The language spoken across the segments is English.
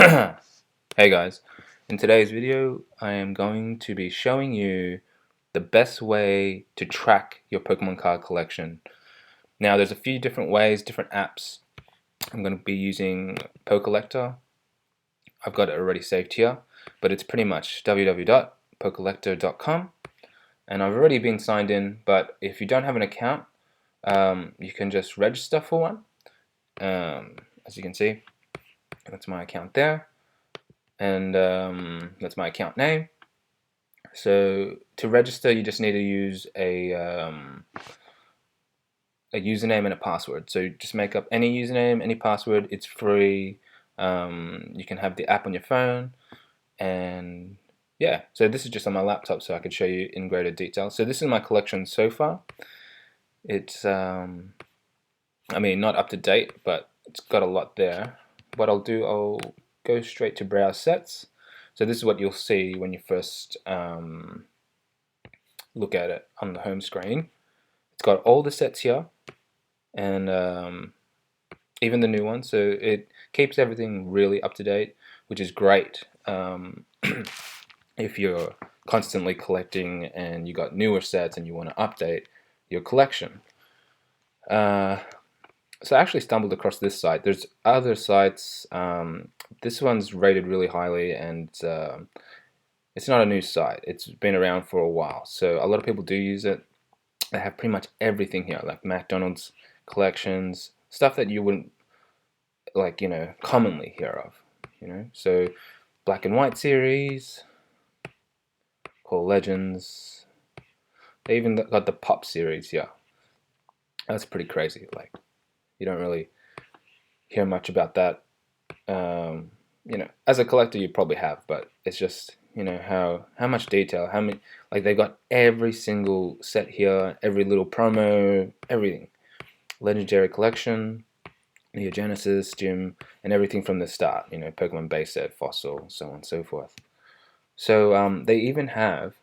Hey guys, in today's video I am going to be showing you the best way to track your Pokemon card collection. Now there's a few different ways, different apps. I'm going to be using Pokellector. I've got it already saved here, but it's pretty much www.pokellector.com, and I've already been signed in, but if you don't have an account, you can just register for one. As you can see, that's my account there. And that's my account name. So to register, you just need to use a username and a password. So just make up any username, any password. It's free. You can have the app on your phone, and yeah. So this is just on my laptop, so I could show you in greater detail. So this is my collection so far. It's I mean, not up to date, but it's got a lot there. What I'll do, I'll go straight to browse sets. So this is what you'll see when you first look at it on the home screen. It's got all the sets here, and even the new ones, so it keeps everything really up to date, which is great if you're constantly collecting and you got newer sets and you want to update your collection. So I actually stumbled across this site. There's other sites. This one's rated really highly, and it's not a new site. It's been around for a while, so a lot of people do use it. They have pretty much everything here, like McDonald's collections, stuff that you wouldn't commonly hear of. So black and white series, called Legends. They even got the Pop series here. That's pretty crazy. Like, you don't really hear much about that. As a collector you probably have, but it's just, how much detail, how many, like, they've got every single set here, every little promo, everything. Legendary collection, Neo Genesis, Gym, and everything from the start, Pokemon base set, fossil, so on and so forth. So they even have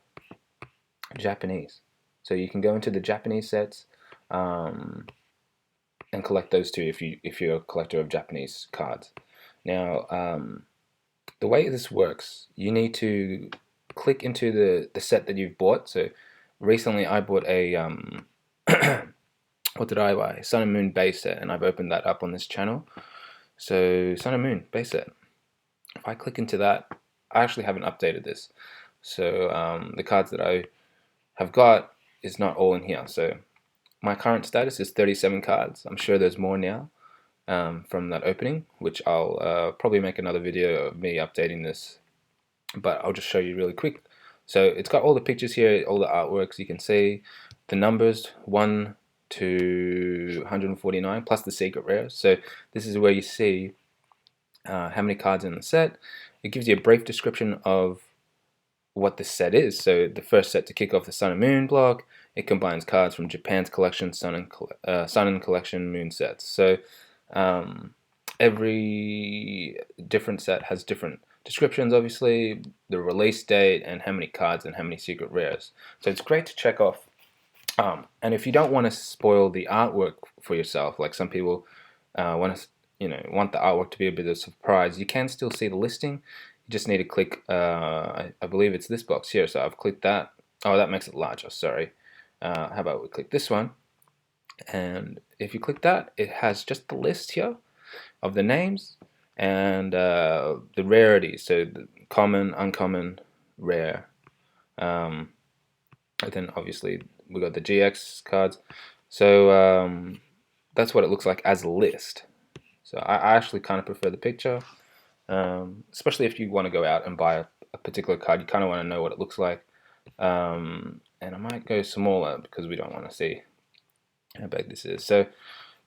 Japanese. So you can go into the Japanese sets and collect those too if you're a collector of Japanese cards. Now, the way this works, you need to click into the set that you've bought. So recently I bought a what did I buy? Sun and Moon base set, and I've opened that up on this channel. So Sun and Moon base set. If I click into that, I actually haven't updated this. So the cards that I have got is not all in here. So my current status is 37 cards. I'm sure there's more now from that opening, which I'll probably make another video of me updating this, but I'll just show you really quick. So it's got all the pictures here, all the artworks. You can see the numbers 1 to 149 plus the secret rares. So this is where you see how many cards in the set. It gives you a brief description of what the set is. So the first set to kick off the Sun and Moon block, it combines cards from Japan's collection, Sun and Collection Moon sets. So every different set has different descriptions, obviously, the release date, and how many cards and how many secret rares. So it's great to check off. And if you don't want to spoil the artwork for yourself, like some people want the artwork to be a bit of a surprise, you can still see the listing. You just need to click, I believe it's this box here, so I've clicked that. Oh, that makes it larger, sorry. How about we click this one? And if you click that, it has just the list here of the names and the rarities, so the common, uncommon, rare. And then obviously we got the GX cards. So that's what it looks like as a list. So I actually kind of prefer the picture, especially if you want to go out and buy a particular card. You kind of want to know what it looks like. And I might go smaller because we don't want to see how big this is. So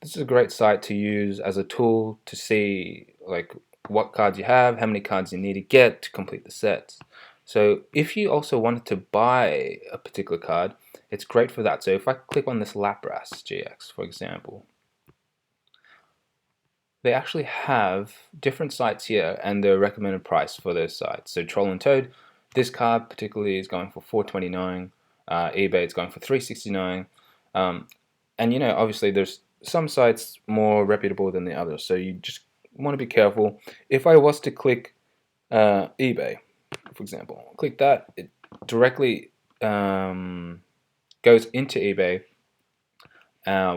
this is a great site to use as a tool to see like what cards you have, how many cards you need to get to complete the sets. So if you also wanted to buy a particular card, it's great for that. So if I click on this Lapras GX, for example, they actually have different sites here and the recommended price for those sites. So Troll and Toad, this card particularly is going for $4.29. eBay it's going for $3.69. And obviously there's some sites more reputable than the others. So you just want to be careful. If I was to click eBay, for example, click that, it directly goes into eBay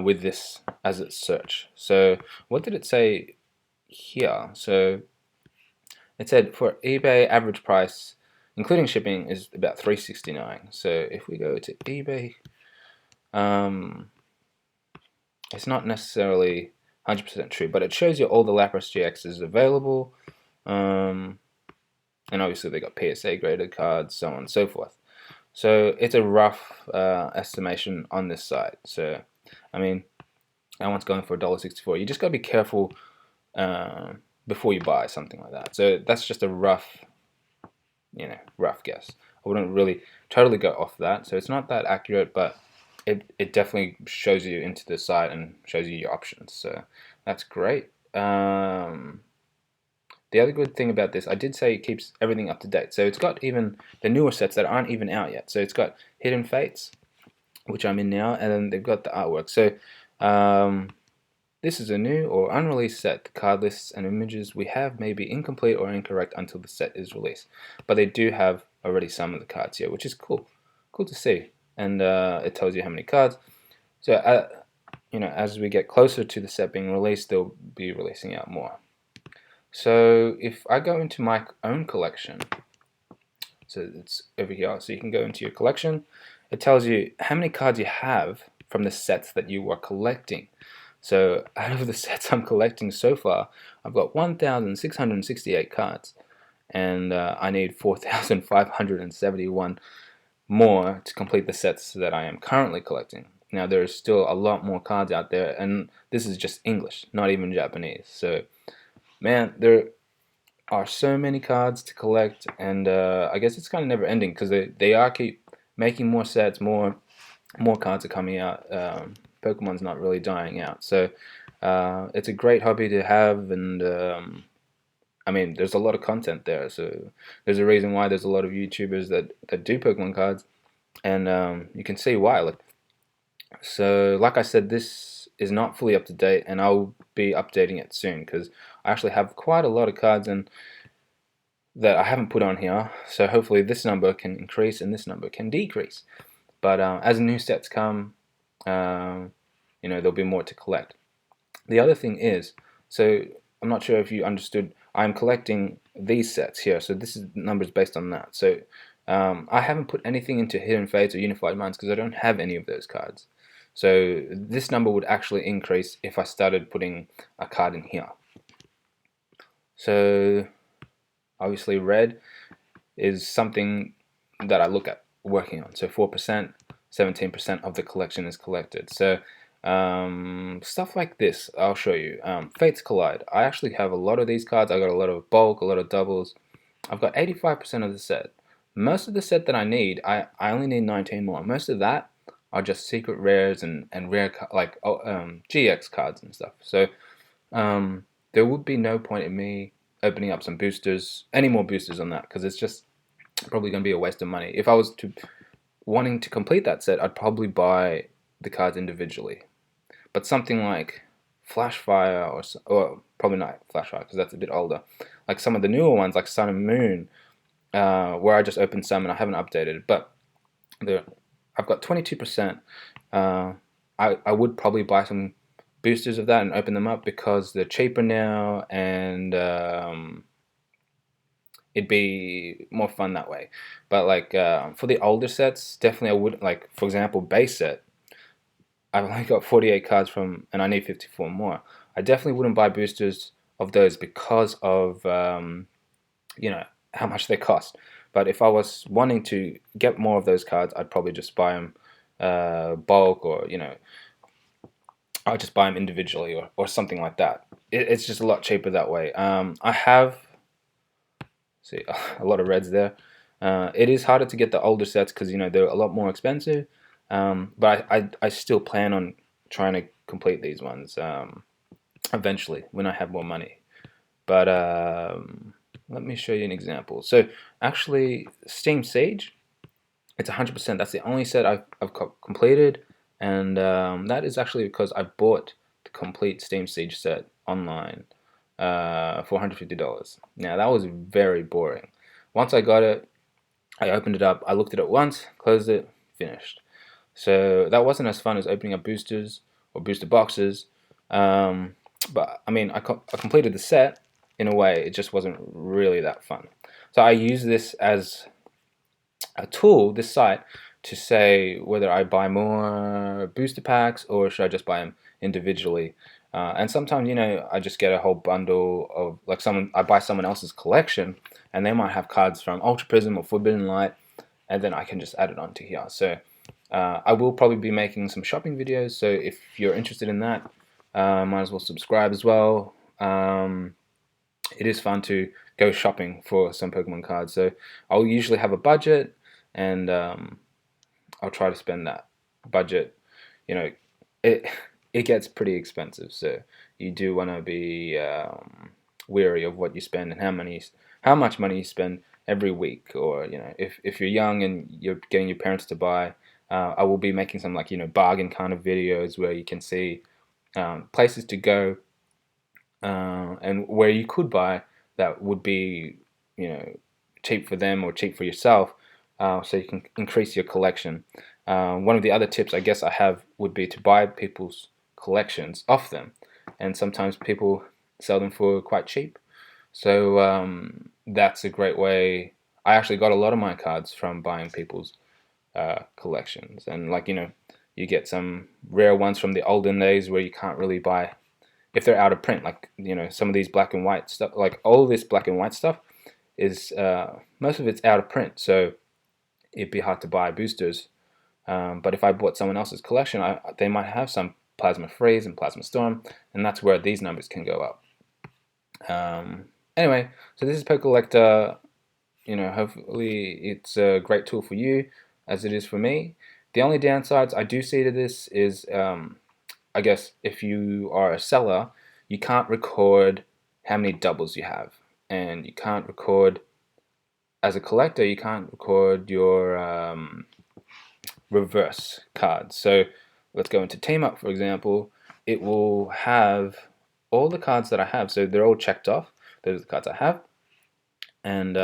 with this as its search. So what did it say here? So it said for eBay average price including shipping is about $3.69. So if we go to eBay, it's not necessarily 100% true, but it shows you all the Lapras GXs available, and obviously they got PSA graded cards, so on and so forth. So it's a rough estimation on this site. So I mean, that one's going for $1.64. You just gotta be careful before you buy something like that. So that's just a rough, rough guess. I wouldn't really totally go off that. So it's not that accurate, but it definitely shows you into the site and shows you your options. So that's great. The other good thing about this, I did say it keeps everything up to date. So it's got even the newer sets that aren't even out yet. So it's got Hidden Fates, which I'm in now, and then they've got the artwork. So this is a new or unreleased set. The card lists and images we have may be incomplete or incorrect until the set is released. But they do have already some of the cards here, which is cool. Cool to see. And it tells you how many cards. So, as we get closer to the set being released, they'll be releasing out more. So if I go into my own collection, so it's over here, so you can go into your collection, it tells you how many cards you have from the sets that you are collecting. So out of the sets I'm collecting so far, I've got 1,668 cards, and I need 4,571 more to complete the sets that I am currently collecting. Now there's still a lot more cards out there, and this is just English, not even Japanese. So man, there are so many cards to collect, and I guess it's kind of never ending because they are keep making more sets, more cards are coming out. Pokemon's not really dying out, so it's a great hobby to have, and I mean, there's a lot of content there, so there's a reason why there's a lot of YouTubers that do Pokemon cards, and you can see why. So, like I said, this is not fully up to date, and I'll be updating it soon because I actually have quite a lot of cards and that I haven't put on here. So hopefully this number can increase and this number can decrease. But as new sets come, there'll be more to collect. The other thing is, so I'm not sure if you understood, I'm collecting these sets here. So this is numbers based on that. So I haven't put anything into Hidden Fates or Unified Minds because I don't have any of those cards. So this number would actually increase if I started putting a card in here. So obviously red is something that I look at working on. So 4%, 17% of the collection is collected. So stuff like this, I'll show you. Fates Collide. I actually have a lot of these cards. I got a lot of bulk, a lot of doubles. I've got 85% of the set. Most of the set that I need, I only need 19 more. Most of that are just secret rares and rare GX cards and stuff. So there would be no point in me opening up some boosters, any more boosters on that, because it's just probably going to be a waste of money. If I was wanting to complete that set, I'd probably buy the cards individually. But something like Flashfire or probably not Flashfire because that's a bit older. Like some of the newer ones, like Sun and Moon, where I just opened some and I haven't updated it. But I've got 22%. I would probably buy some boosters of that and open them up because they're cheaper now, and it'd be more fun that way. But like for the older sets, definitely I would, like for example base set, I've only got 48 cards from and I need 54 more. I definitely wouldn't buy boosters of those because of how much they cost. But if I was wanting to get more of those cards, I'd probably just buy them bulk, or I'll just buy them individually or something like that. It's just a lot cheaper that way. I have a lot of reds there. It is harder to get the older sets because they're a lot more expensive. But I still plan on trying to complete these ones eventually when I have more money. But let me show you an example. So actually, Steam Siege, it's 100%. That's the only set I've completed, and that is actually because I bought the complete Steam Siege set online. for $150. Now that was very boring. Once I got it, I opened it up, I looked at it once, closed it, finished. So that wasn't as fun as opening up boosters or booster boxes. But I mean, I completed the set in a way. It just wasn't really that fun. So I use this as a tool, this site, to say whether I buy more booster packs or should I just buy them individually. And sometimes, you know, I just get a whole bundle of, like, I buy someone else's collection, and they might have cards from Ultra Prism or Forbidden Light, and then I can just add it onto here. So I will probably be making some shopping videos. So if you're interested in that, might as well subscribe as well. It is fun to go shopping for some Pokemon cards. So I'll usually have a budget, and I'll try to spend that budget. You know, it gets pretty expensive, so you do want to be wary of what you spend and how much money you spend every week. Or, you know, if you're young and you're getting your parents to buy, I will be making some, like, you know, bargain kind of videos where you can see places to go and where you could buy that would be, you know, cheap for them or cheap for yourself, so you can increase your collection. One of the other tips I guess I have would be to buy people's collections off them, and sometimes people sell them for quite cheap. So that's a great way. I actually got a lot of my cards from buying people's collections, and, like, you know, you get some rare ones from the olden days where you can't really buy if they're out of print. Like, you know, some of these black and white stuff, like all this black and white stuff is most of it's out of print, so it'd be hard to buy boosters. But if I bought someone else's collection, they might have some Plasma Freeze and Plasma Storm, and that's where these numbers can go up. Anyway, so this is Pokellector. You know, hopefully it's a great tool for you, as it is for me. The only downsides I do see to this is, I guess, if you are a seller, you can't record how many doubles you have, and you can't record, as a collector, you can't record your reverse cards. So let's go into Team Up, for example. It will have all the cards that I have, so they're all checked off. Those are the cards I have. And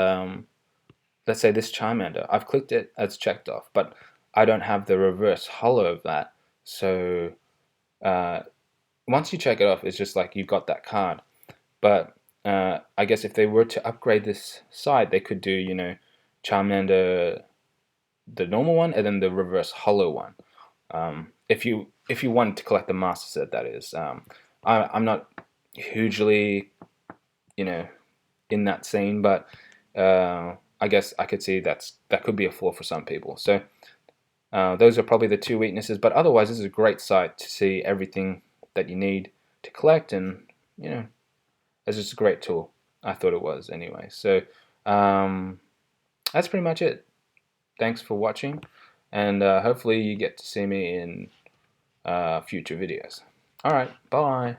let's say this Charmander, I've clicked it, it's checked off, but I don't have the reverse holo of that. So once you check it off, it's just like you've got that card. But I guess if they were to upgrade this side, they could do, you know, Charmander, the normal one, and then the reverse holo one. If you wanted to collect the master set, that is. I'm not hugely, you know, in that scene, but I guess I could see that could be a flaw for some people. So those are probably the two weaknesses, but otherwise this is a great site to see everything that you need to collect, and, you know, it's just a great tool. I thought it was anyway. So that's pretty much it. Thanks for watching, and hopefully you get to see me in future videos. Alright, bye.